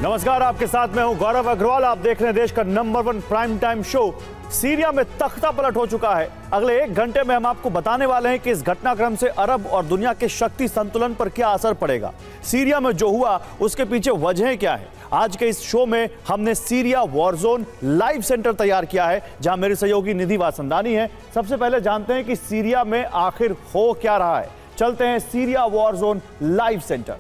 नमस्कार, आपके साथ मैं हूं गौरव अग्रवाल। आप देख रहे हैं देश का number 1 prime time show. Syria में तख्ता पलट हो चुका है। अगले 1 घंटे में हम आपको बताने वाले हैं कि इस घटनाक्रम से अरब और दुनिया के शक्ति संतुलन पर क्या असर पड़ेगा। सीरिया में जो हुआ उसके पीछे वजहें क्या है। आज के इस शो में हमने Syria war zone live centre तैयार किया है, जहां मेरे सहयोगी निधि वासंदानी है। सबसे पहले जानते हैं कि सीरिया में आखिर हो क्या रहा है। चलते हैं Syria war zone live centre.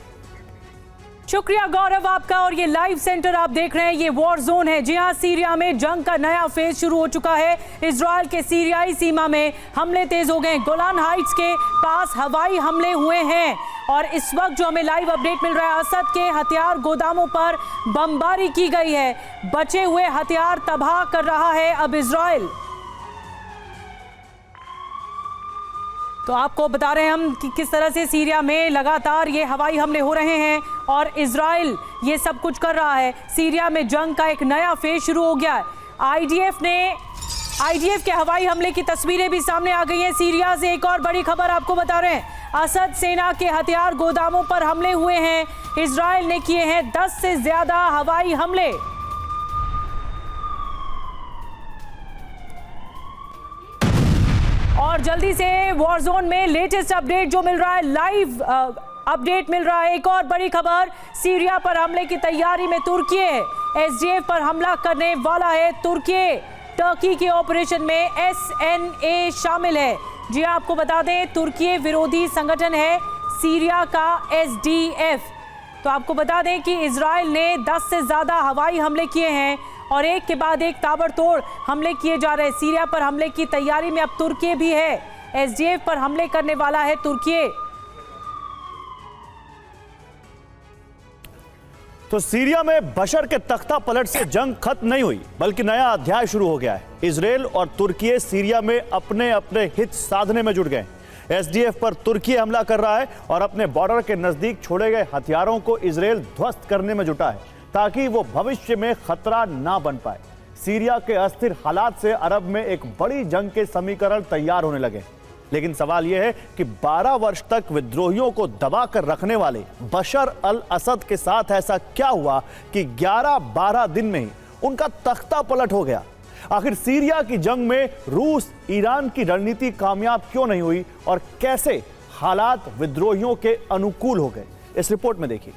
शुक्रिया गौरव आपका। और ये लाइव सेंटर आप देख रहे हैं, ये वॉर जोन है। जी हां, सीरिया में जंग का नया फेज शुरू हो चुका है। इजराइल के सीरियाई सीमा में हमले तेज हो गए। गोलान हाइट्स के पास हवाई हमले हुए हैं और इस वक्त जो हमें लाइव अपडेट मिल रहा है, असद के हथियार गोदामों पर बमबारी की गई है। बचे हुए हथियार तबाह कर रहा है अब इजराइल। तो आपको बता रहे हैं हम कि किस तरह से सीरिया में लगातार ये हवाई हमले हो रहे हैं और इजराइल ये सब कुछ कर रहा है। सीरिया में जंग का एक नया फेज शुरू हो गया है। आईडीएफ के हवाई हमले की तस्वीरें भी सामने आ गई हैं। सीरिया से एक और बड़ी खबर आपको बता रहे हैं, असद सेना के हथियार गोदामों पर हमले हुए हैं। इजराइल ने किए हैं 10 से ज्यादा हवाई हमले। और जल्दी से वॉर जोन में लेटेस्ट अपडेट जो मिल रहा है, लाइव अपडेट मिल रहा है। एक और बड़ी खबर, सीरिया पर हमले की तैयारी में तुर्की है। एसडीएफ पर हमला करने वाला है तुर्की। टर्की के ऑपरेशन में एसएनए शामिल है। जी आपको बता दें, तुर्की विरोधी संगठन है सीरिया का एसडीएफ। तो आपको बता दें कि इजराइल ने 10 से ज्यादा हवाई हमले किए हैं और एक के बाद एक ताबड़तोड़ हमले किए जा रहे हैं। सीरिया पर हमले की तैयारी में अब तुर्की भी है। एसडीएफ पर हमले करने वाला है तुर्की। तो सीरिया में बशर के तख्ता पलट से जंग खत्म नहीं हुई, बल्कि नया अध्याय शुरू हो गया है। इजराइल और तुर्की सीरिया में अपने अपने हित साधने में जुट गए। एसडीएफ पर तुर्की हमला कर रहा है और अपने बॉर्डर के नजदीक छोड़े गए हथियारों को इजराइल ध्वस्त करने में जुटा है, ताकि वो भविष्य में खतरा ना बन पाए। सीरिया के अस्थिर हालात से अरब में एक बड़ी जंग के समीकरण तैयार होने लगे। लेकिन सवाल यह है कि 12 वर्ष तक विद्रोहियों को दबा कर रखने वाले बशर अल असद के साथ ऐसा क्या हुआ कि 11-12 दिन में ही उनका तख्ता पलट हो गया। आखिर सीरिया की जंग में रूस ईरान की रणनीति कामयाब क्यों नहीं हुई और कैसे हालात विद्रोहियों के अनुकूल हो गए, इस रिपोर्ट में देखिए।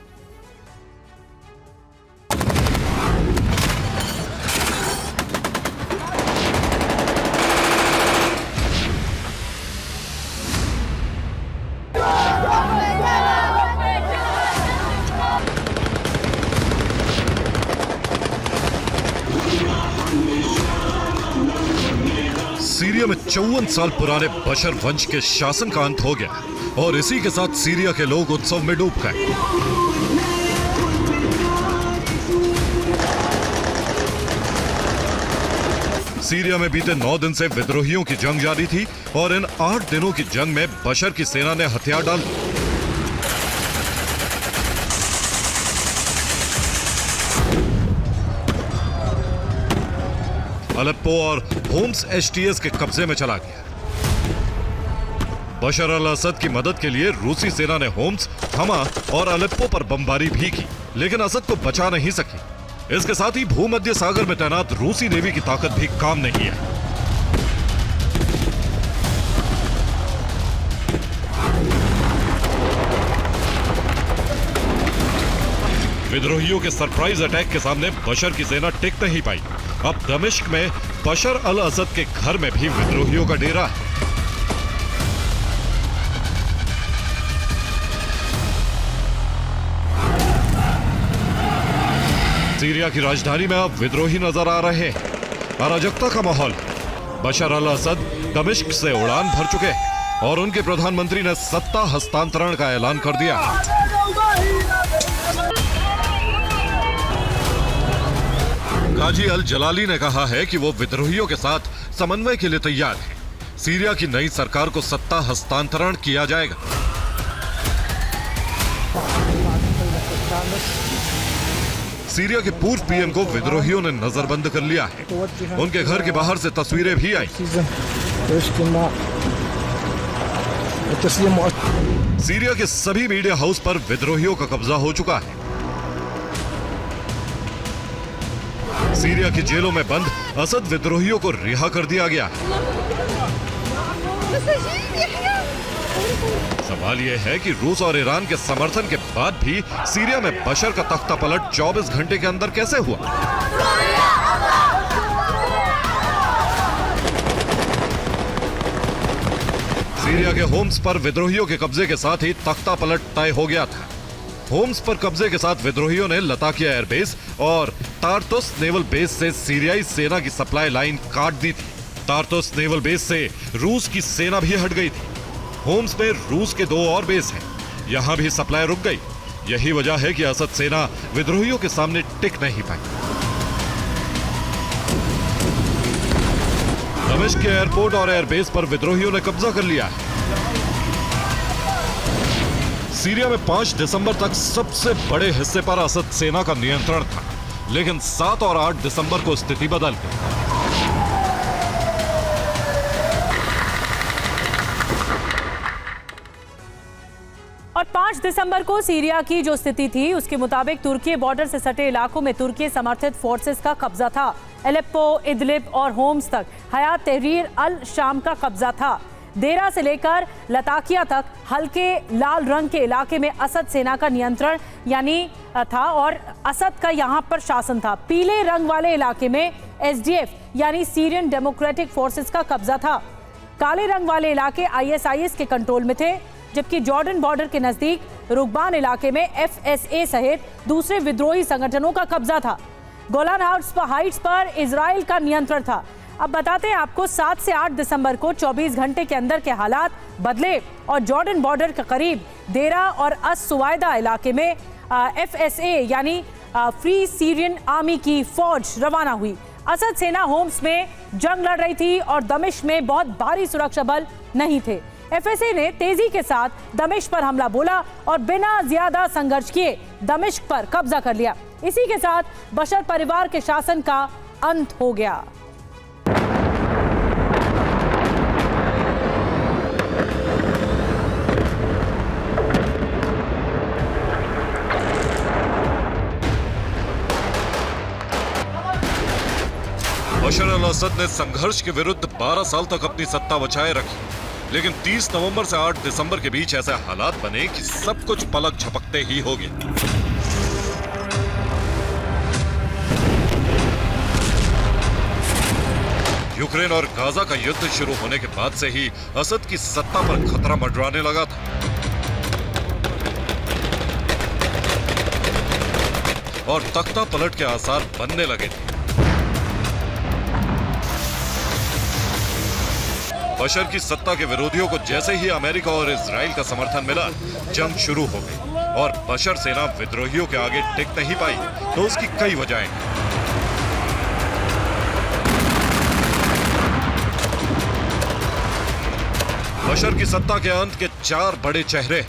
सीरिया में 54 साल पुराने बशर वंश के शासन का अंत हो गया और इसी के साथ सीरिया के लोग उत्सव में डूब गए। सीरिया में बीते 9 दिन से विद्रोहियों की जंग जारी थी और इन 8 दिनों की जंग में बशर की सेना ने हथियार डाल अलेप्पो और होम्स एचटीएस के कब्जे में चला गया। बशर अल असद की मदद के लिए रूसी सेना ने होम्स, हमा और अलेप्पो पर बमबारी भी की, लेकिन असद को बचा नहीं सकी। इसके साथ ही भूमध्य सागर में तैनात रूसी नेवी की ताकत भी काम नहीं है। विद्रोहियों के सरप्राइज अटैक के सामने बशर की सेना टिक नहीं पाई। अब दमिश्क में बशर अल असद के घर में भी विद्रोहियों का डेरा है। सीरिया की राजधानी में अब विद्रोही नजर आ रहे हैं। अराजकता का माहौल। बशर अल असद दमिश्क से उड़ान भर चुके हैं और उनके प्रधानमंत्री ने सत्ता हस्तांतरण का ऐलान कर दिया। काजी अल जलाली ने कहा है कि वो विद्रोहियों के साथ समन्वय के लिए तैयार है। सीरिया की नई सरकार को सत्ता हस्तांतरण किया जाएगा। सीरिया के पूर्व पीएम को विद्रोहियों ने नजरबंद कर लिया है। उनके घर के बाहर से तस्वीरें भी आई। सीरिया के सभी मीडिया हाउस पर विद्रोहियों का कब्जा हो चुका है। सीरिया की जेलों में बंद असद विद्रोहियों को रिहा कर दिया गया। सवाल यह है कि रूस और ईरान के समर्थन के बाद भी सीरिया में बशर का तख्ता पलट 24 घंटे के अंदर कैसे हुआ? सीरिया के होम्स पर विद्रोहियों के कब्जे के साथ ही तख्ता पलट तय हो गया था। होम्स पर कब्जे के साथ विद्रोहियों ने लताकिया एयरबेस और तार्तुस नेवल बेस से सीरियाई सेना की सप्लाई लाइन काट दी थी। तार्तुस नेवल बेस से रूस की सेना भी हट गई थी। होम्स में रूस के 2 और बेस हैं, यहां भी सप्लाई रुक गई। यही वजह है कि असद सेना विद्रोहियों के सामने टिक नहीं पाई। दमिश्क के एयरपोर्ट और एयरबेस पर विद्रोहियों ने कब्जा कर लिया है। सीरिया में 5 दिसंबर तक सबसे बड़े हिस्से पर असद सेना का नियंत्रण था, लेकिन 7 और 8 दिसंबर को स्थिति बदल गई। और 5 दिसंबर को सीरिया की जो स्थिति थी उसके मुताबिक तुर्की बॉर्डर से सटे इलाकों में तुर्की समर्थित फोर्सेस का कब्जा था। एलेप्पो, इदलिब और होम्स तक हयात तहरीर अल शाम का कब्जा था। देरा से लेकर लताकिया तक हल्के लाल रंग के इलाके में असद सेना का नियंत्रण था और असद का यहां पर शासन था। पीले रंग वाले इलाके में एसडीएफ यानी सीरियन डेमोक्रेटिक फोर्सेस का कब्जा था। काले रंग वाले इलाके आईएसआईएस के कंट्रोल में थे, जबकि जॉर्डन बॉर्डर के नजदीक रुकबान इलाके में एफएसए सहित दूसरे विद्रोही संगठनों का कब्जा था। गोलान हाइट्स पर इजराइल का नियंत्रण था। अब बताते हैं आपको 7 से 8 दिसंबर को 24 घंटे के अंदर के हालात बदले और जॉर्डन बॉर्डर के करीब देरा और अस सुवायदा इलाके में एफएसए यानी फ्री सीरियन आर्मी की फौज रवाना हुई। असद सेना होम्स में जंग लड़ रही थी और दमिश्क में बहुत भारी सुरक्षा बल नहीं थे। एफएसए ने तेजी के साथ दमिश्क पर हमला बोला और बिना ज्यादा संघर्ष किए दमिश्क पर कब्जा कर लिया। इसी के साथ बशर परिवार के शासन का अंत हो गया। बशर अल असद ने संघर्ष के विरुद्ध 12 साल तक अपनी सत्ता बचाए रखी, लेकिन 30 नवंबर से 8 दिसंबर के बीच ऐसे हालात बने कि सब कुछ पलक झपकते ही हो गया। यूक्रेन और गाजा का युद्ध शुरू होने के बाद से ही असद की सत्ता पर खतरा मंडराने लगा था और तख्ता पलट के आसार बनने लगे थे। बशर की सत्ता के विरोधियों को जैसे ही अमेरिका और इजराइल का समर्थन मिला, जंग शुरू हो गई और बशर सेना विद्रोहियों के आगे टिक नहीं पाई। तो उसकी कई वजहें हैं। बशर की सत्ता के अंत के 4 बड़े चेहरे।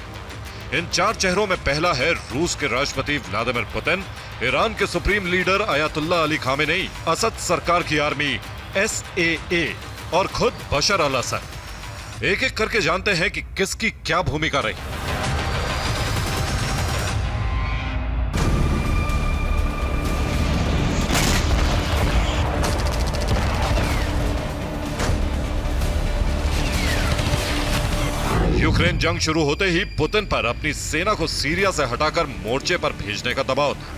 इन 4 चेहरों में पहला है रूस के राष्ट्रपति व्लादिमीर पुतिन, ईरान के supreme leader Ayatollah Ali Khamenei, Asad सरकार की आर्मी एसएए और खुद बशर अल असद। एक एक करके जानते हैं कि किसकी क्या भूमिका रही। यूक्रेन जंग शुरू होते ही पुतिन पर अपनी सेना को सीरिया से हटाकर मोर्चे पर भेजने का दबाव था।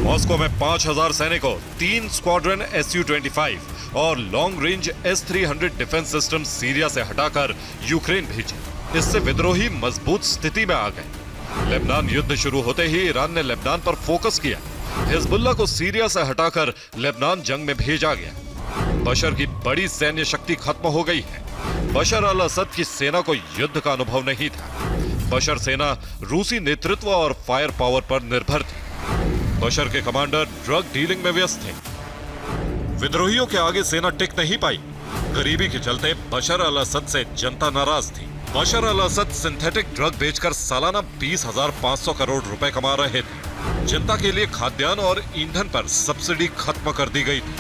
मॉस्को में 5000 सैनिकों, 3 स्क्वाड्रन SU-25 और long range S-300 defence system Syria से हटाकर यूक्रेन भेजे। इससे विद्रोही मजबूत स्थिति में आ गए। लेबनान युद्ध शुरू होते ही ईरान ने लेबनान पर फोकस किया। हिजबुल्लाह को सीरिया से हटाकर लेबनान जंग में भेजा गया। बशर की बड़ी सैन्य शक्ति खत्म हो गई है। बशर अल असद की सेना को युद्ध का अनुभव नहीं था। बशर सेना रूसी नेतृत्व और फायर पावर पर निर्भर थी। बशर के कमांडर ड्रग डीलिंग में व्यस्त थे। विद्रोहियों के आगे सेना टिक नहीं पाई। गरीबी के चलते बशर अल असद से जनता नाराज थी। बशर अल असद सिंथेटिक ड्रग बेचकर सालाना 20,500 करोड़ रुपए कमा रहे थे। जनता के लिए खाद्यान्न और ईंधन पर सब्सिडी खत्म कर दी गई थी।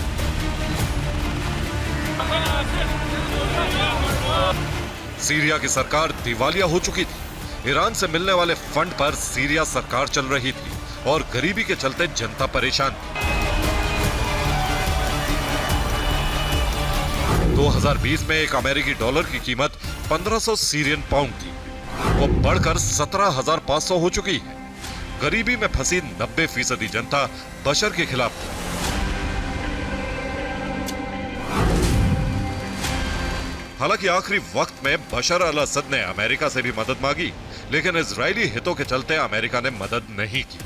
सीरिया की सरकार दिवालिया हो चुकी थी। ईरान से मिलने वाले फंड पर सीरिया सरकार चल रही थी और गरीबी के चलते जनता परेशान थी। 2020 में एक अमेरिकी डॉलर की कीमत 1500 सीरियन पाउंड थी। वो बढ़कर 17,500 हो चुकी है। गरीबी में फंसी 90% जनता बशर के खिलाफ थी। हालांकि आखिरी वक्त में बशर अल असद ने अमेरिका से भी मदद मांगी, लेकिन इजरायली हितों के चलते अमेरिका ने मदद नहीं की।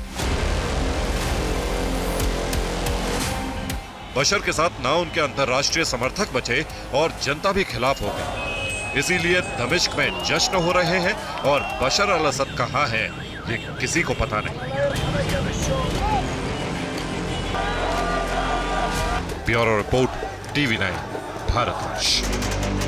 बशर के साथ ना उनके अंतर्राष्ट्रीय समर्थक बचे और जनता भी खिलाफ हो गई। इसीलिए दमिश्क में जश्न हो रहे हैं और बशर अल असद कहां है ये किसी को पता नहीं। Bureau report, TV9 Bharatvarsh.